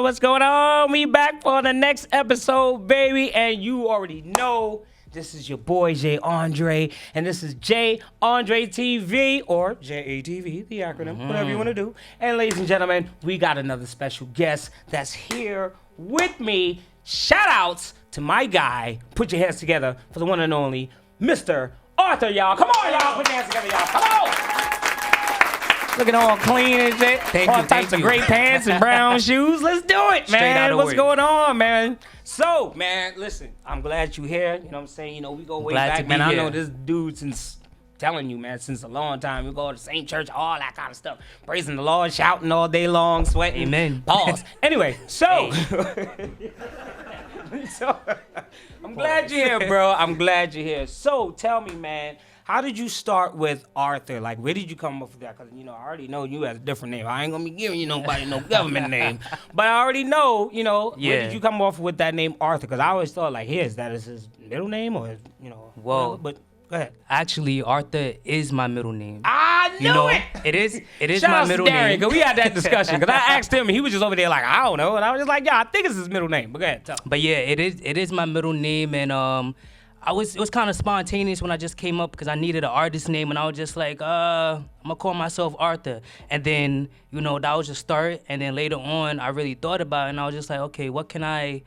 What's going on? We back for the next episode, baby, and you already know this is your boy J Andre, and this is J Andre TV or JATV, the acronym, whatever you want to do. And ladies and gentlemen, we got another special guest that's here with me. Shout outs to my guy. Put your hands together for the one and only Mr. Arthur, y'all. Come on, y'all. Put your hands together, y'all. Come on. Looking all clean and shit. All types of great pants and brown shoes. Let's do it, man. What's going on, man? So, man, listen, I'm glad you're here. You know what I'm saying? You know, we go way back, man. I know this dude since, telling you, man, since a long time. We go to the same church, all that kind of stuff. Praising the Lord, shouting all day long, sweating. Amen. Pause. Anyway, so... So, I'm glad you're here, bro. I'm glad you're here. So, tell me, man, how did you start with Arthur? Like, where did you come up with that? Because, you know, I already know you has a different name. I ain't going to be giving you nobody no government name. But I already know, you know, where did you come off with that name Arthur? Because I always thought, like, is that his middle name or, you know, well, but go ahead. Actually, Arthur is my middle name. I knew it. It is Shout my out middle to Darren, name. because we had that discussion. Because I asked him, and he was just over there like, I don't know. And I was just like, yeah, I think it's his middle name. But go ahead, tell him. But yeah, it is my middle name, and it was kind of spontaneous when I just came up because I needed an artist name, and I was just like, I'm gonna call myself Arthur. And then, you know, that was the start. And then later on, I really thought about it, and I was just like, okay, what can I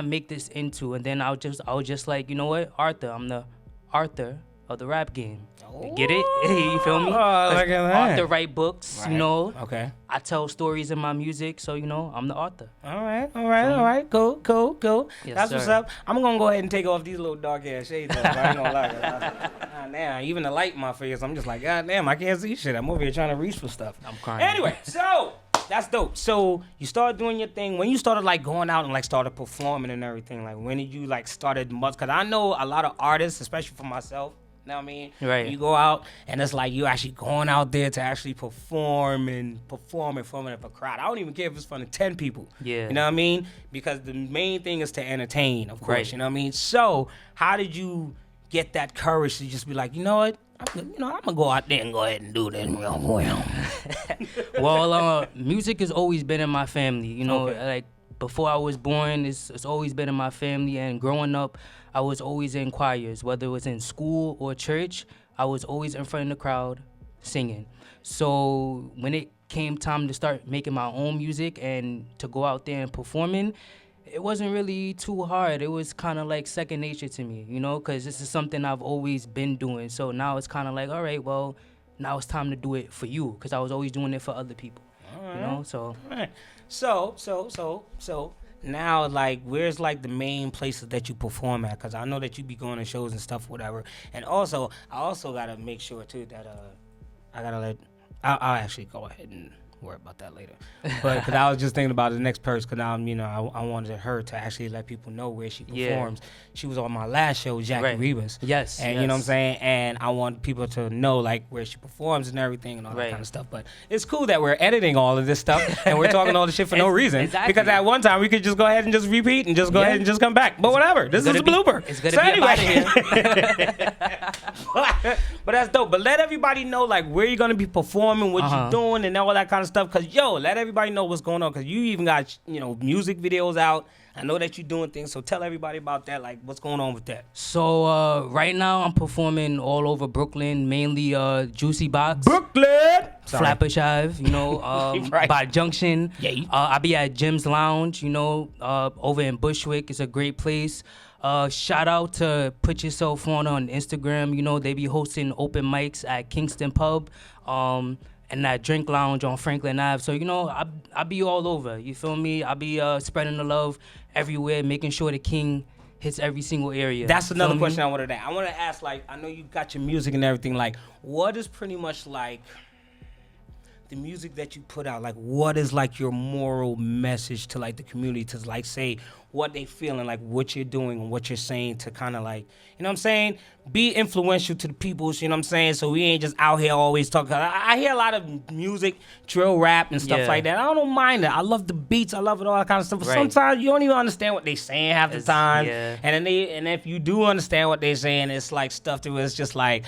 make this into? And then I was just like, you know what, Arthur, I'm the Arthur of the rap game. Get it? You feel me? Oh, look at that. Arthur write books, Right. you know. Okay. I tell stories in my music, so, you know, I'm the author. All right. Cool. Yes, That's what's sir. up. I'm going to go ahead and take off these little dark ass shades. Off, I ain't going to lie. God damn, even the light in my face, I'm just like, God damn, I can't see shit. I'm over here trying to reach for stuff. I'm crying. Anyway, so that's dope. So you started doing your thing. When you started like going out and like started performing and everything, like when did you like started much? Because I know a lot of artists, especially for myself, you know what I mean? Right. You go out and it's like you actually going out there to actually perform in front of a crowd. I don't even care if it's in front of 10 people. Yeah. You know what I mean? Because the main thing is to entertain, of course. Right. You know what I mean? So how did you get that courage to just be like, you know what? I'm gonna go out there and go ahead and do this real well. Well, music has always been in my family. You know, Okay. like before I was born, it's always been in my family. And growing up, I was always in choirs, whether it was in school or church. I was always in front of the crowd singing. So when it came time to start making my own music and to go out there and performing, it wasn't really too hard. It was kind of like second nature to me, you know, because this is something I've always been doing. So now it's kind of like, all right, well, now it's time to do it for you, because I was always doing it for other people, you know, so. All right. So now, like, where's like the main places that you perform at? Because I know that you be going to shows and stuff, whatever. And also, I also gotta make sure too that I'll actually go ahead and worry about that later. But because I was just thinking about the next person, because I wanted her to actually let people know where she performs. She was on my last show, Jackie Rebus. Yes. And you know what I'm saying? And I want people to know like where she performs and everything and all that kind of stuff. But it's cool that we're editing all of this stuff and we're talking all this shit for no reason. Exactly. Because at one time we could just go ahead and just repeat and just go ahead and just come back. But whatever. This is a blooper. It's gonna be anyway. But that's dope. But let everybody know like where you're gonna be performing, what you're doing, and all that kind of stuff. Cause let everybody know what's going on. Cause you even got music videos out. I know that you're doing things. So tell everybody about that. Like what's going on with that. So right now I'm performing all over Brooklyn, mainly Juicy Box, Brooklyn, Flatbush Ave, Right. by Junction. Yeah. I be at Jim's Lounge, over in Bushwick. It's a great place. Shout out to Put Yourself On Instagram. They be hosting open mics at Kingston Pub. And that drink lounge on Franklin Ave. So, I be all over. You feel me? I be spreading the love everywhere, making sure the king hits every single area. That's another question I wanted to ask. I want to ask, like, I know you got your music and everything. Like, what is pretty much like the music that you put out? Like, what is like your moral message to like the community to like say what they feel and like what you're doing and what you're saying to kind of like, you know what I'm saying? Be influential to the people, you know what I'm saying? So we ain't just out here always talking. I hear a lot of music, drill rap and stuff like that. I don't mind it. I love the beats. I love it, all that kind of stuff. But sometimes you don't even understand what they saying half the time. Yeah. And if you do understand what they're saying, it's like stuff that was just like,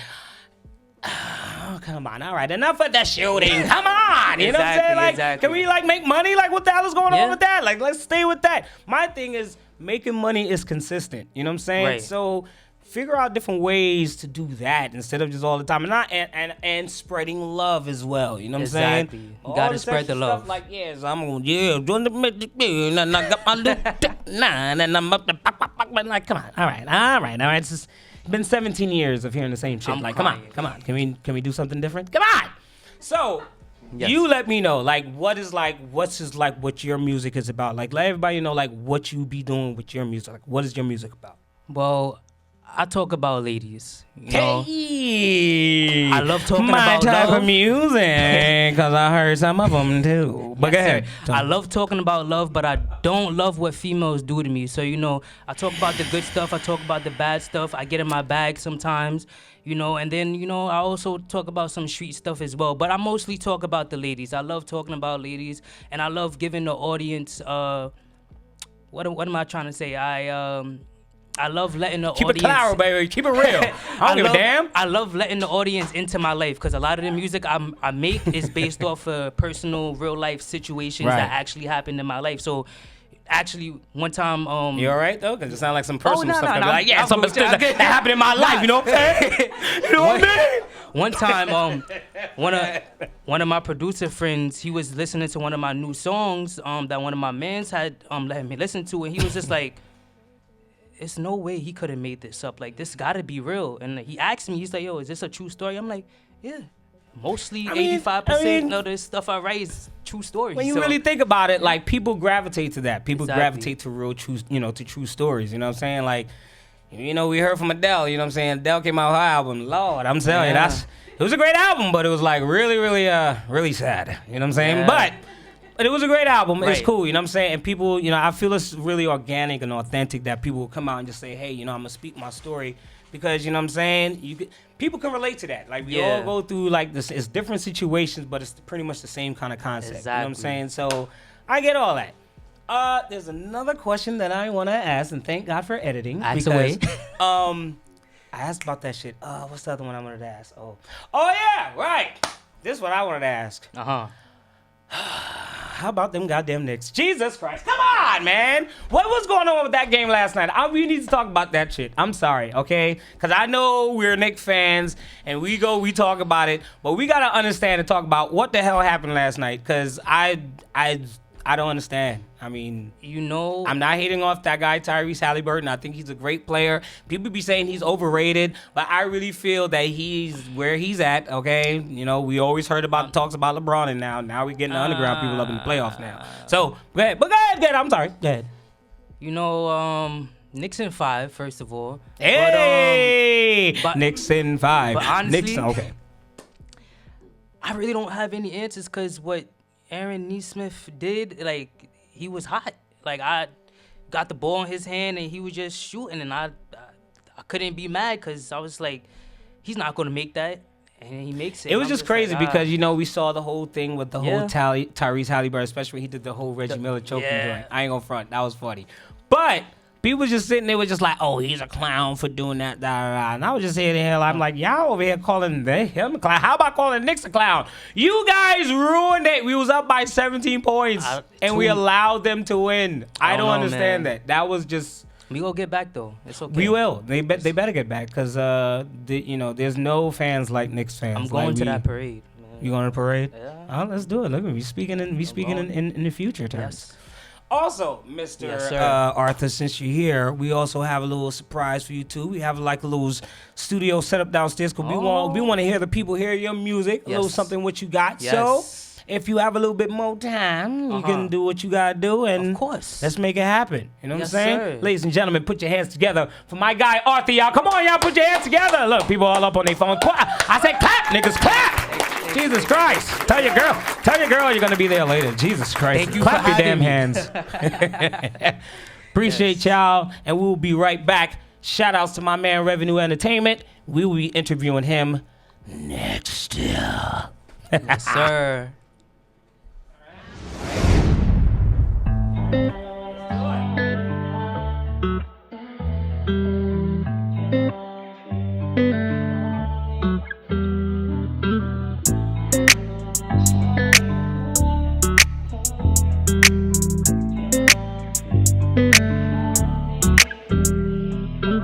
Oh, come on. All right. Enough of the shooting. Come on. You know what I'm saying? Like, Exactly. can we like make money? Like, what the hell is going Yeah. on with that? Like, let's stay with that. My thing is making money is consistent. You know what I'm saying? Right. So figure out different ways to do that instead of just all the time, and not and spreading love as well. You know what I'm saying? Exactly. You All gotta this spread extra the love. Stuff like I'm gonna doing the magic, and I got my nine, and I'm up the like, come on, all right. It's been 17 years of hearing the same shit. I'm like, crying. come on, can we do something different? Come on. So. Yes. You let me know, like, what your music is about. Like, let everybody know, like, what you be doing with your music. Like, what is your music about? Well, I talk about ladies. You know? Hey, I love talking my about type love. of music, because I heard some of them too. But go ahead. Sir. I love talking about love, but I don't love what females do to me. So, you know, I talk about the good stuff. I talk about the bad stuff. I get in my bag sometimes, you know, and then, you know, I also talk about some street stuff as well. But I mostly talk about the ladies. I love talking about ladies, and I love giving the audience, what am I trying to say? I love letting the Keep audience... it claro, baby. Keep it real. I don't give a damn. I love letting the audience into my life because a lot of the music I make is based off of personal, real life situations Right. that actually happened in my life. So, actually, one time, You all right though? Because it sounds like some personal no, stuff. no, Gonna be no, like, yeah, I'm something good. I'm good. that happened in my life. You know what I'm saying? You know what I mean? one time, one of my producer friends, he was listening to one of my new songs that one of my mans had let me listen to, and he was just like, "It's no way he could have made this up. Like, this got to be real." And he asked me, he's like, "Yo, is this a true story?" I'm like, "Yeah." Mostly I mean, 85% of the stuff I write is true stories. When you So, really think about it, like, people gravitate to that. People Exactly. gravitate to real true, to true stories. You know what I'm saying? Like, you know, we heard from Adele. You know what I'm saying? Adele came out with her album. Lord, I'm telling you, Yeah. it was a great album, but it was like really, really, really sad. You know what I'm saying? Yeah. But it was a great album. It's Right. cool. You know what I'm saying? And people, you know, I feel it's really organic and authentic that people will come out and just say, hey, you know, I'm gonna speak my story. Because, you know what I'm saying, people can relate to that. Like, we all Yeah. go through, like, this. It's different situations, but it's pretty much the same kind of concept. You know what I'm Exactly. saying? So, I get all that. There's another question that I want to ask, and thank God for editing. Ask because, away. I asked about that shit. What's the other one I wanted to ask? Oh, yeah, right. This is what I wanted to ask. Uh-huh. How about them goddamn Knicks? Jesus Christ. Come on, man. What was going on with that game last night? We need to talk about that shit. I'm sorry, okay? Because I know we're Knicks fans, and we talk about it, but we got to understand and talk about what the hell happened last night, because I don't understand. I mean, You know, I'm not hating off that guy, Tyrese Halliburton. I think he's a great player. People be saying he's overrated, but I really feel that he's where he's at, okay? You know, we always heard about talks about LeBron, and now we're getting the underground people up in the playoffs now. So, go ahead. But go ahead. I'm sorry. Go ahead. you know, Knicks in 5, first of all. Hey! but- Knicks in 5. but honestly- Knicks, okay. I really don't have any answers because what Aaron Nesmith did, like, he was hot. Like, I got the ball in his hand and he was just shooting, and I couldn't be mad because I was like, he's not going to make that, and he makes it. It was I'm just crazy like, because, you know, we saw the whole thing with the whole Yeah. Tyrese Halliburton, especially when he did the whole Reggie Miller choking yeah. joint. I ain't gonna front. That was funny. But people just sitting there was just like, oh, he's a clown for doing that, da, da, da. And I was just saying, hell, I'm like, y'all over here calling him a clown. How about calling Knicks a clown? You guys ruined it. We was up by 17 points, and we allowed them to win. I don't know, understand man. that. That was just... We gonna get back though. It's okay. We will. They better get back because there's no fans like Knicks fans. I'm going like to that parade. Man. You going to the parade? Yeah. Oh, let's do it. Look, we speaking in the future terms. Yes. Also, Mr. Yes, sir. Arthur, since you're here, we also have a little surprise for you too. We have like a little studio set up downstairs because we want to hear the people hear your music, a little Yes. something what you got. Yes. So, if you have a little bit more time, you can do what you gotta do, and Of course. let's make it happen. You know what I'm Yes, saying? sir. Ladies and gentlemen, put your hands together for my guy Arthur, y'all. Come on, y'all, put your hands together. Look, people all up on their phones. I said clap, niggas, clap. Jesus Christ. Tell your girl you're gonna be there later. Jesus Christ. Thank you Clap for your damn having hands. Appreciate y'all, and we'll be right back. Shout outs to my man Revenue Entertainment. We will be interviewing him next year. Yes, sir.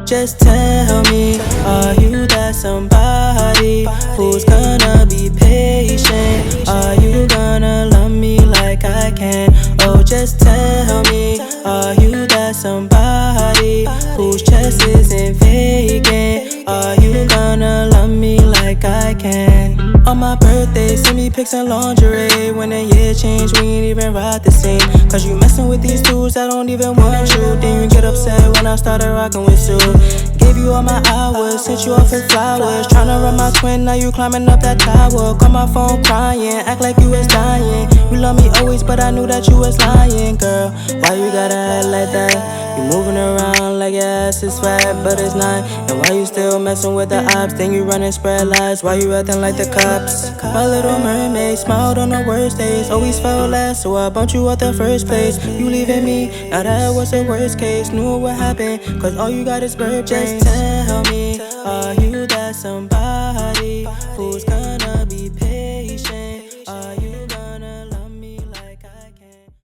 Just tell me, are you that somebody who's gonna be patient? Are you gonna love me like I can? Oh, just tell me, are you that somebody whose chest isn't vacant? Are you gonna love me like I can? On my birthday, send me pics and lingerie. When the year change, we ain't even ride the same. Cause you messing with these dudes that don't even want you. Then you get upset when I started rocking with you. Gave you all my hours, sent you off with flowers. Tryna run my twin, now you climbing up that tower. Call my phone crying, act like you was dying. You love me always, but I knew that you was lying, girl. Why you gotta act like that? You moving around like your ass is fat, but it's not. And why you still messing with the ops? Then you run and spread lies. Why you acting like the cops? My little mermaid smiled on the worst days. Always felt last, so I bumped you out the first place. You leaving me, now that was the worst case. Knew what happened, cause all you got is bird brains. Just tell me, are you that somebody who's gonna